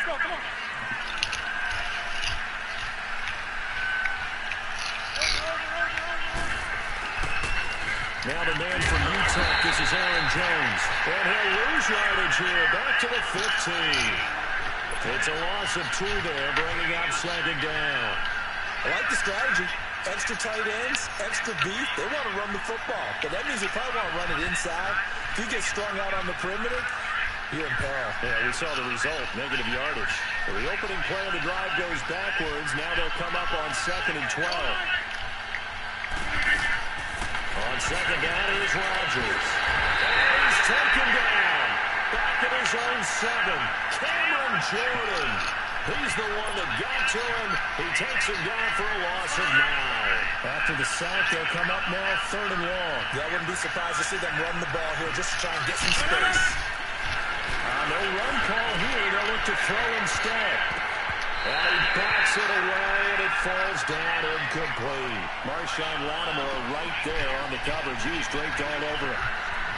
Now the man from Utah, this is Aaron Jones. And he'll lose yardage here, back to the 15. It's a loss of 2 there, bringing up second down. I like the strategy. Extra tight ends, extra beef. They want to run the football, but that means they probably want to run it inside. If you get strung out on the perimeter, you're in peril. Yeah, we saw the result, negative yardage. So the opening play of the drive goes backwards. Now they'll come up on 2nd and 12. On second down is Rodgers. And he's taken down. Back at his own 7. Cameron Jordan. He's the one that got to him. He takes him down for a loss of 9. After the sack, they'll come up now 3rd and long. Yeah, I wouldn't be surprised to see them run the ball here just to try and get some space. No run call here. They'll look to throw instead. And he backs it away, and it falls down incomplete. Marshawn Lattimore right there on the coverage. He was draped all over it.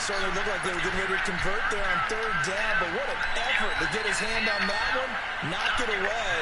Certainly looked like they were getting ready to convert there on 3rd down, but what an effort to get his hand on that one, knock it away,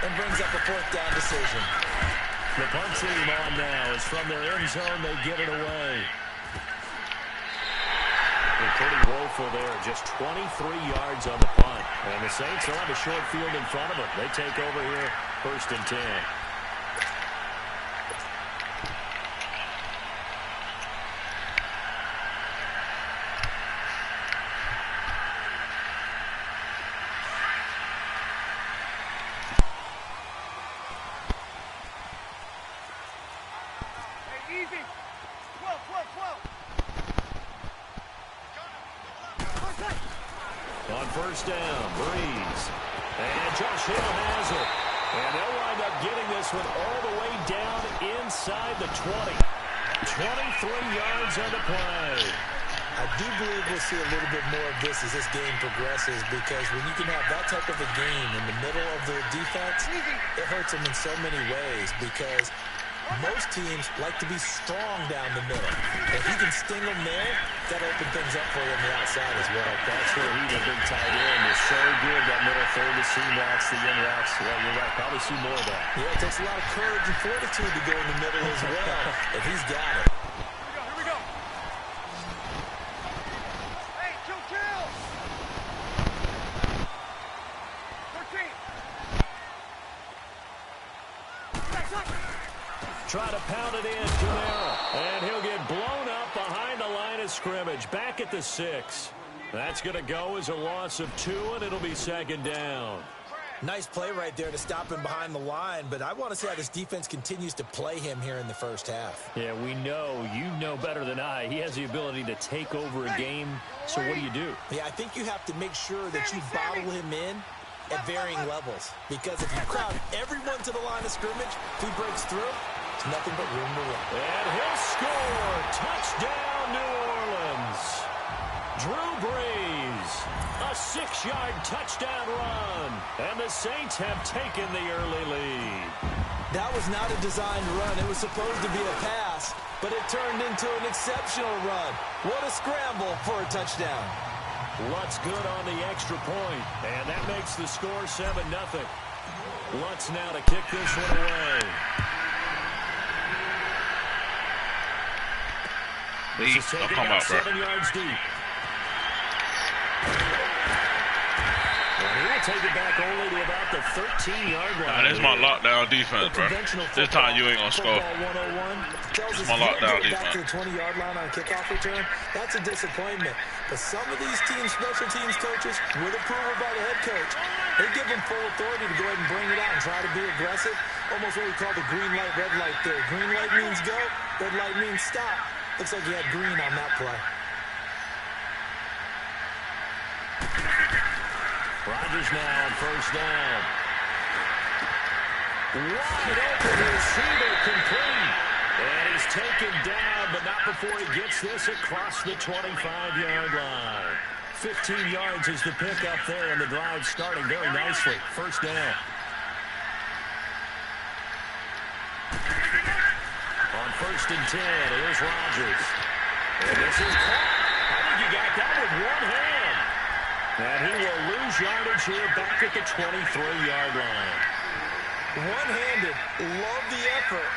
and brings up a 4th down decision. The punt team on now is from their end zone. They give it away. They're pretty woeful there, just 23 yards on the punt. And the Saints will have a short field in front of them. They take over here, 1st and 10. On 1st down, Breeze. And Josh Hill has it. And they'll wind up getting this one all the way down inside the 20. 23 yards on the play. I do believe we'll see a little bit more of this as this game progresses, because when you can have that type of a game in the middle of the defense, it hurts them in so many ways, because most teams like to be strong down the middle. If he can sting them there, that'll open things up for you on the outside as well. That's where he, the big tight end, is so good, that middle third, the seam routes, the in routes. Yeah, you're right. Probably see more of that. Yeah, it takes a lot of courage and fortitude to go in the middle as well, and he's got it. Here we go. Hey, chill. 13. Try to pound it in, Kamara. And he'll get blown up behind the line of scrimmage. Back at the 6. That's going to go as a loss of 2, and it'll be 2nd down. Nice play right there to stop him behind the line, but I want to see how this defense continues to play him here in the 1st half. Yeah, we know. You know better than I. He has the ability to take over a game, so what do? Yeah, I think you have to make sure that you bottle him in at varying levels, because if you crowd everyone to the line of scrimmage, if he breaks through, it's nothing but room to run. And he'll score. Touchdown, New Orleans. Drew Brees. A 6-yard touchdown run. And the Saints have taken the early lead. That was not a designed run. It was supposed to be a pass, but it turned into an exceptional run. What a scramble for a touchdown. Lutz good on the extra point. And that makes the score 7-0. Lutz now to kick this one away. This is taken out 7 yards deep. And he'll take it back only to about the 13-yard line. Nah, this is my lockdown defense, bro. This time you ain't gonna score. This is my lockdown defense. Back to the 20-yard line on a kickoff return. That's a disappointment. But some of these teams, special teams coaches, with approval by the head coach, they give them full authority to go ahead and bring it out and try to be aggressive. Almost what we call the green light, red light theory. Green light means go, red light means stop. Looks like he had green on that play. Rodgers now on 1st down. Wide open receiver complete. And he's taken down, but not before he gets this across the 25-yard line. 15 yards is the pickup there, and the drive starting very nicely. 1st down. On 1st and 10, here's Rodgers. And this is caught. I think he got that with one hand. And he will lose lose yardage here back at the 23-yard line. One-handed. Love the effort.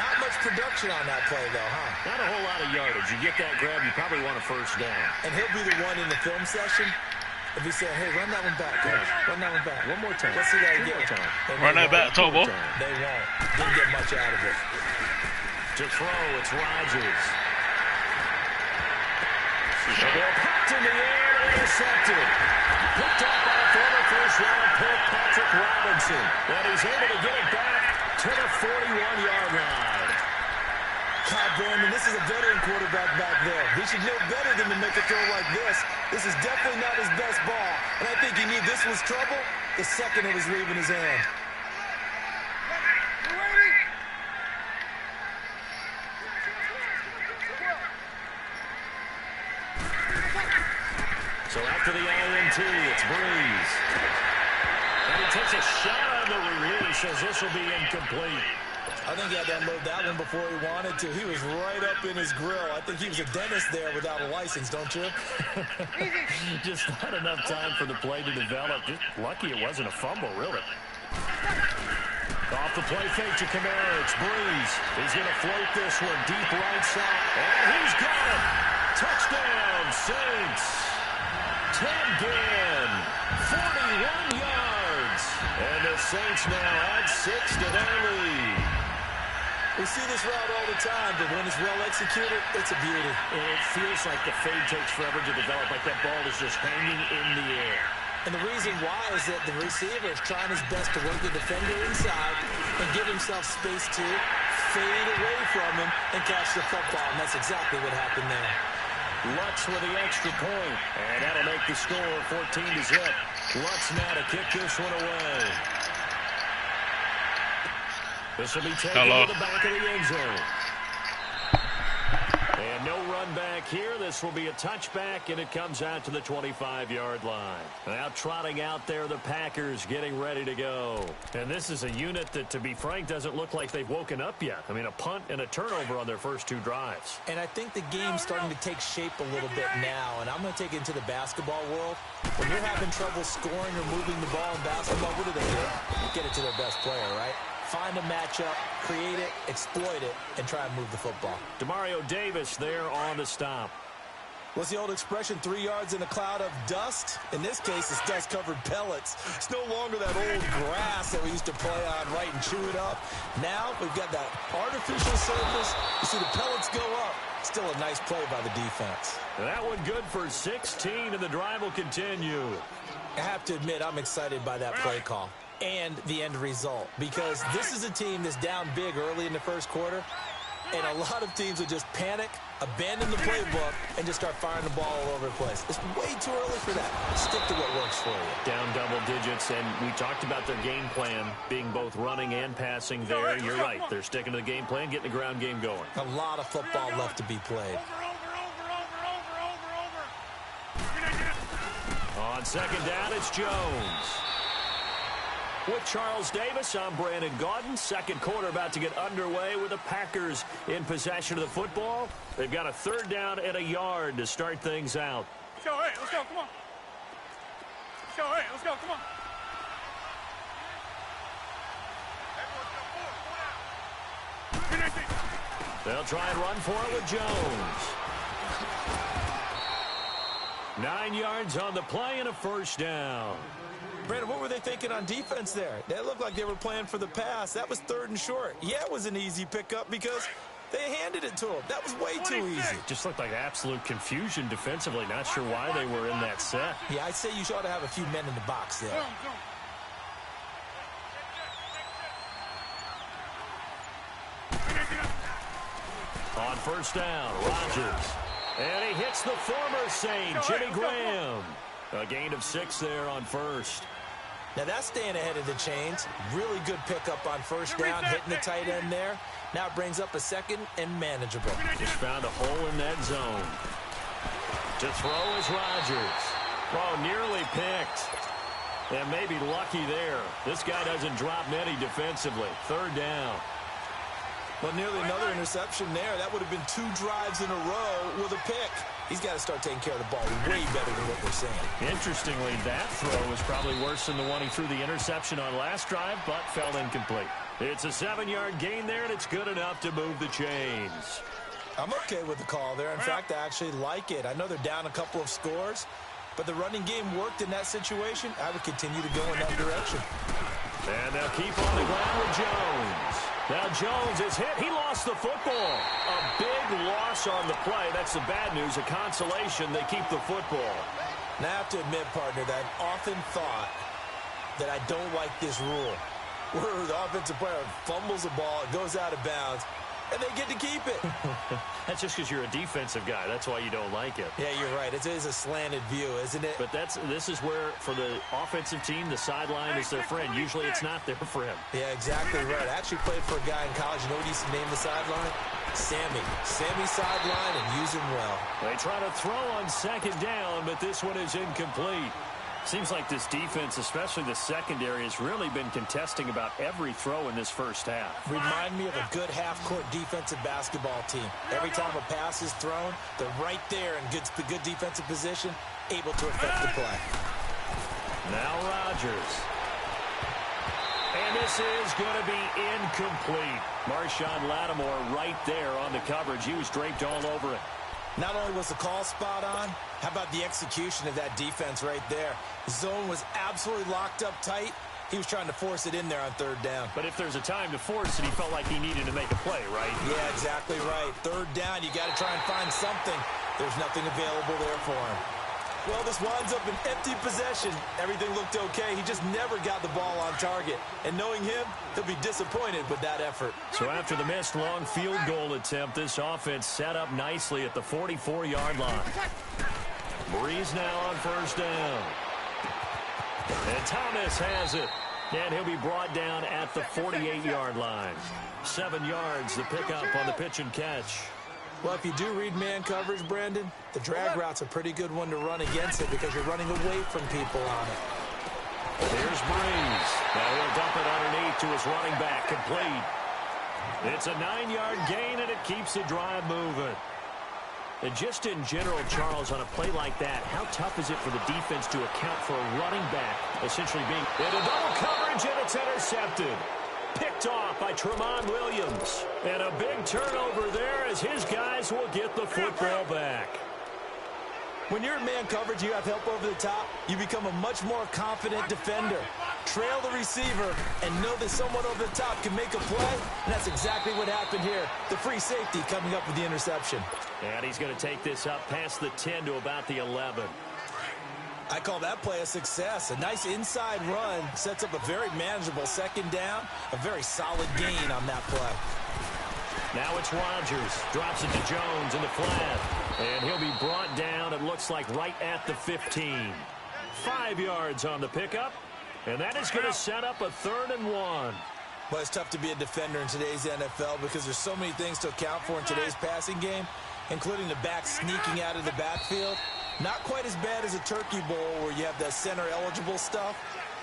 Not much production on that play, though, huh? Not a whole lot of yardage. You get that grab, you probably want a first down. And he'll be the one in the film session. If he said, hey, run that one back, coach. Run that one back. One more time. Let's see that again. Run that back, Tobo. They won't. Didn't get much out of it. To throw, it's Rodgers. The ball popped in the air, intercepted. Picked up by a former first-round pick, Patrick Robinson. And he's able to get it back to the 41-yard line. God, Brandon, this is a veteran quarterback back there. He should know better than to make a throw like this. This is definitely not his best ball. And I think he knew this was trouble the second it was leaving his hand. So after the INT, it's Breeze. And he takes a shot on the release as this will be incomplete. I think he had to unload that one before he wanted to. He was right up in his grill. I think he was a dentist there without a license, don't you? Just not enough time for the play to develop. Just lucky it wasn't a fumble, really. Off the play fake to Kamara. It's Breeze. He's going to float this one deep right side. And he's got it. Touchdown, Saints. Ted Ginn, 41 yards. And the Saints now add 6 to their lead. We see this route all the time, but when it's well executed, it's a beauty. It feels like the fade takes forever to develop, like that ball is just hanging in the air. And the reason why is that the receiver is trying his best to work the defender inside and give himself space to fade away from him and catch the football, and that's exactly what happened there. Lutz with the extra point, and that'll make the score 14-0. Lutz now to kick this one away. This will be taken to the back of the end zone. And no run back here. This will be a touchback, and it comes out to the 25-yard line. Now trotting out there, the Packers getting ready to go. And this is a unit that, to be frank, doesn't look like they've woken up yet. I mean, a punt and a turnover on their first 2 drives. And I think the game's starting to take shape a little bit now, and I'm going to take it into the basketball world. When you're having trouble scoring or moving the ball in basketball, what do? Get it to their best player, right? Find a matchup, create it, exploit it, and try and move the football. Demario Davis there on the stop. What's the old expression, 3 yards in a cloud of dust? In this case, it's dust-covered pellets. It's no longer that old grass that we used to play on, right, and chew it up. Now we've got that artificial surface. You see the pellets go up. Still a nice play by the defense. That one good for 16, and the drive will continue. I have to admit, I'm excited by that play call and the end result, because this is a team that's down big early in the first quarter, and a lot of teams will just panic, abandon the playbook, and just start firing the ball all over the place. It's way too early for that. Stick to what works for you. Down double digits, and we talked about their game plan being both running and passing there. You're right. They're sticking to the game plan, getting the ground game going. A lot of football left to be played. On second down, it's Jones. With Charles Davis, I'm Brandon Gaudin. Second quarter about to get underway with the Packers in possession of the football. They've got a 3rd down and a yard to start things out. Let's go, hey, let's go, come on. Let's go, hey, let's go, come on. They'll try and run for it with Jones. 9 yards on the play and a first down. Brandon, what were they thinking on defense there? They looked like they were playing for the pass. That was 3rd and short. Yeah, it was an easy pickup because they handed it to him. That was way too easy. Just looked like absolute confusion defensively. Not sure why they were in that set. Yeah, I'd say you ought to have a few men in the box there. On first down, Rodgers. And he hits the former Saint, Jimmy Graham. A gain of 6 there on first. Now that's staying ahead of the chains. Really good pickup on first down, hitting the tight end there. Now it brings up a 2nd and manageable. Just found a hole in that zone. To throw is Rodgers. Oh, nearly picked. And maybe lucky there. This guy doesn't drop many defensively. 3rd down. Well, nearly another interception there. That would have been 2 drives in a row with a pick. He's got to start taking care of the ball way better than what we're seeing. Interestingly, that throw was probably worse than the one he threw the interception on last drive, but fell incomplete. It's a 7-yard gain there, and it's good enough to move the chains. I'm okay with the call there. In fact, I actually like it. I know they're down a couple of scores, but the running game worked in that situation. I would continue to go in that direction. And they'll keep on the ground with Jones. Now Jones is hit. He lost the football. A big loss on the play. That's the bad news. A consolation. They keep the football. Now I have to admit, partner, that I've often thought that I don't like this rule, where the offensive player fumbles the ball, it goes out of bounds, and they get to keep it. That's just because you're a defensive guy. That's why you don't like it. Yeah, you're right. It is a slanted view, isn't it? But this is where, for the offensive team, the sideline is their friend. Usually it's not there for him. Yeah, exactly right. I actually played for a guy in college. You know what he used to name the sideline? Sammy. Sammy sideline, and use him well. They try to throw on second down, but this one is incomplete. Seems like this defense, especially the secondary, has really been contesting about every throw in this first half. Remind me of a good half-court defensive basketball team. Every time a pass is thrown, they're right there in good defensive position, able to affect the play. Now Rodgers. And this is going to be incomplete. Marshawn Lattimore right there on the coverage. He was draped all over it. Not only was the call spot on, how about the execution of that defense right there? The zone was absolutely locked up tight. He was trying to force it in there on third down. But if there's a time to force it, he felt like he needed to make a play, right? Yeah, exactly right. Third down, you got to try and find something. There's nothing available there for him. Well, this winds up an empty possession. Everything looked okay. He just never got the ball on target. And knowing him, he'll be disappointed with that effort. So after the missed long field goal attempt, this offense set up nicely at the 44-yard line. Breeze now on first down. And Thomas has it. And he'll be brought down at the 48-yard line. 7 yards, the pickup on the pitch and catch. Well, if you do read man coverage, Brandon, the drag route's a pretty good one to run against it because you're running away from people on it. Here's Breeze. Now he'll dump it underneath to his running back. Complete. It's a 9-yard gain, and it keeps the drive moving. And just in general, Charles, on a play like that, how tough is it for the defense to account for a running back essentially being in a double coverage, and it's intercepted? Picked off by Tramon Williams. And a big turnover there as his guys will get the football back. When you're in man coverage, you have help over the top, you become a much more confident defender. Trail the receiver and know that someone over the top can make a play, and that's exactly what happened here. The free safety coming up with the interception. And he's going to take this up past the 10 to about the 11. I call that play a success. A nice inside run sets up a very manageable second down, a very solid gain on that play. Now it's Rodgers. Drops it to Jones in the flat. And he'll be brought down, it looks like, right at the 15. 5 yards on the pickup. And that is going to set up a 3rd and 1. Well, it's tough to be a defender in today's NFL because there's so many things to account for in today's passing game, including the back sneaking out of the backfield. Not quite as bad as a turkey bowl where you have that center-eligible stuff,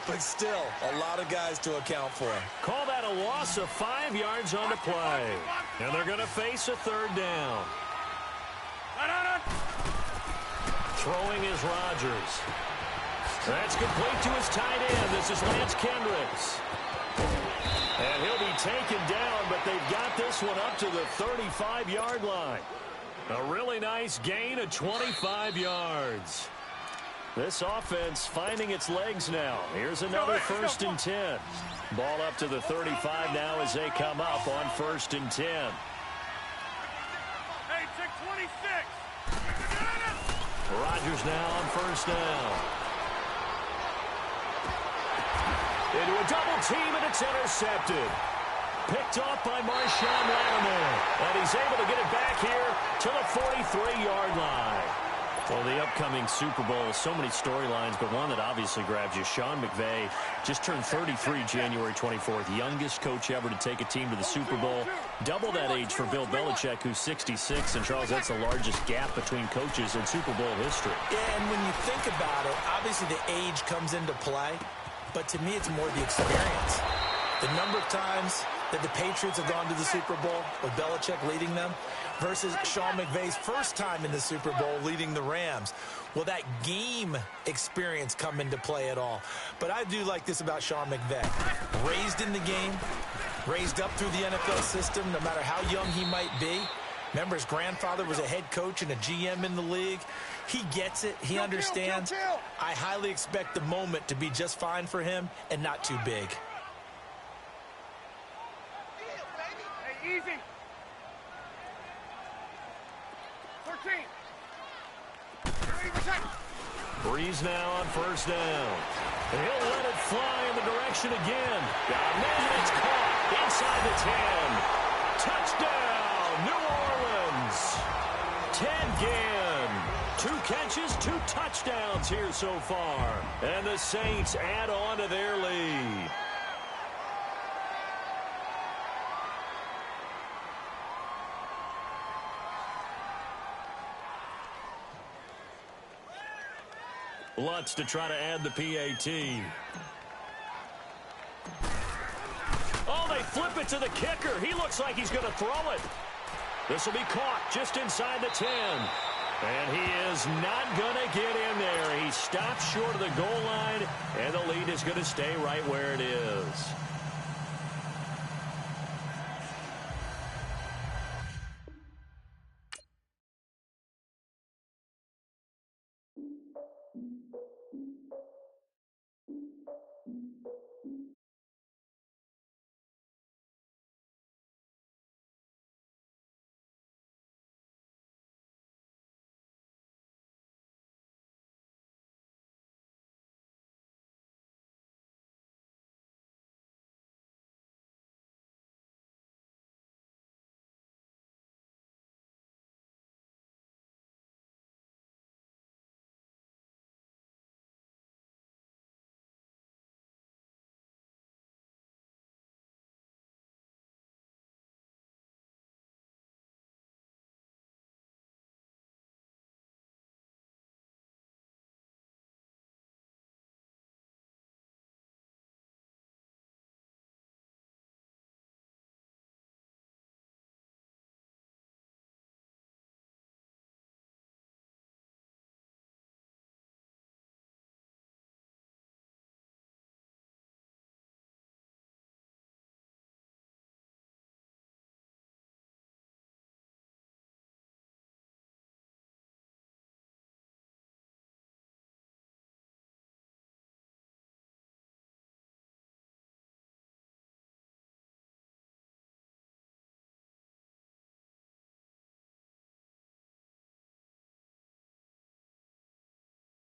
but still a lot of guys to account for. Call that a loss of 5 yards on the play. And they're going to face a 3rd down. Throwing is Rodgers. That's complete to his tight end. This is Lance Kendricks. And he'll be taken down, but they've got this one up to the 35-yard line. A really nice gain of 25 yards. This offense finding its legs now. Here's another 1st and 10. Ball up to the 35 now as they come up on 1st and 10. Hey, check 26. Rodgers now on 1st down. Into a double team, and it's intercepted. Picked off by Marshawn Lattimore. And he's able to get it back here to the 43-yard line. Well, the upcoming Super Bowl, so many storylines, but one that obviously grabs you. Sean McVay just turned 33 January 24th. Youngest coach ever to take a team to the Super Bowl. Double that age for Bill Belichick, who's 66. And, Charles, that's the largest gap between coaches in Super Bowl history. Yeah, and when you think about it, obviously the age comes into play. But to me, it's more the experience. The number of times that the Patriots have gone to the Super Bowl with Belichick leading them, versus Sean McVay's first time in the Super Bowl leading the Rams. Will that game experience come into play at all? But I do like this about Sean McVay. Raised in the game, raised up through the NFL system, no matter how young he might be. Remember, his grandfather was a head coach and a GM in the league. He gets it. He understands. I highly expect the moment to be just fine for him and not too big. Hey, easy. 14. Breeze now on first down. And he'll let it fly in the direction again. And then it's caught inside the 10. Touchdown, New Orleans. 2 catches, 2 touchdowns here so far. And the Saints add on to their lead. Lutz to try to add the PAT. Oh, they flip it to the kicker. He looks like he's going to throw it. This will be caught just inside the 10. And he is not going to get in there. He stops short of the goal line, and the lead is going to stay right where it is.